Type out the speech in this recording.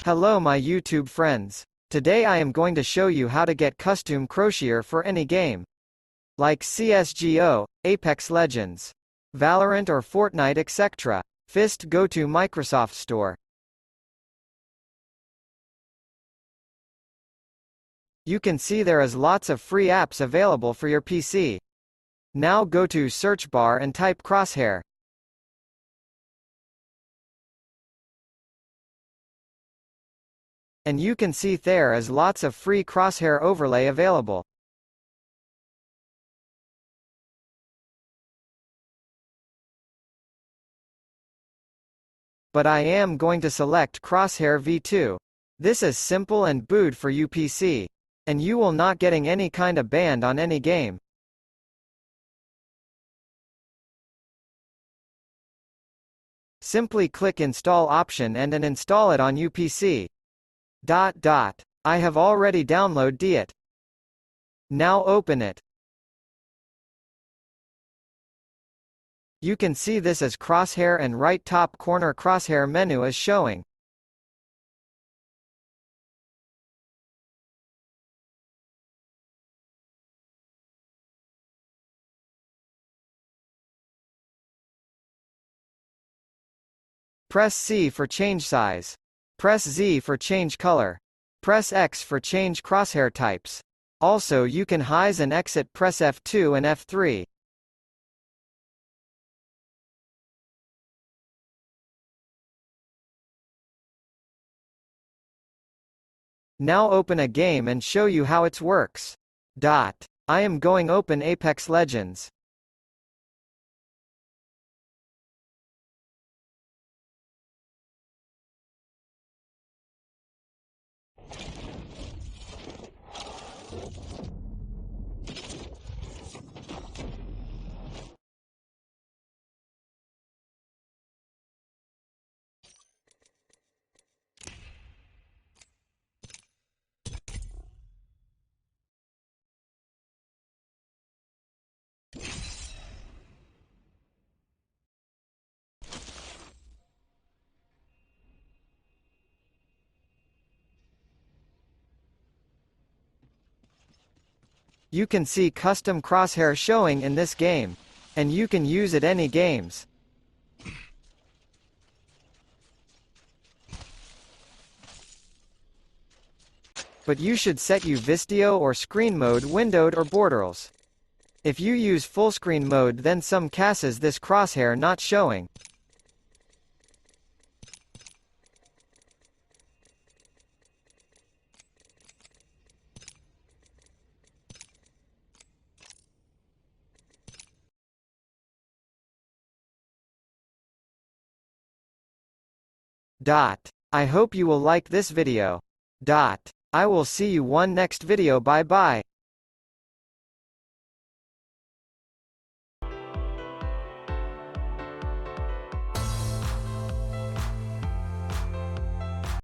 Hello my YouTube friends. Today I am going to show you how to get custom crozier for any game. Like CSGO, Apex Legends, Valorant or Fortnite etc. Fist go to Microsoft Store. You can see there is lots of free apps available for your PC. Now go to search bar and type Crosshair. And you can see there is lots of free Crosshair overlay available. But I am going to select Crosshair V2. This is simple and boot for UPC. And you will not getting any kind of banned on any game. Simply click install option and install it on UPC. I have already downloaded it. Now open it. You can see this as Crosshair and right top corner Crosshair menu is showing. Press C for change size. Press Z for change color. Press X for change crosshair types. Also you can hide and exit, press F2 and F3. Now open a game and show you how it works. I am going open Apex Legends. You can see custom crosshair showing in this game. And you can use it any games. But you should set you Vistio or screen mode windowed or borders. If you use full screen mode then some cases this crosshair not showing. I hope you will like this video. I will see you one next video. Bye bye.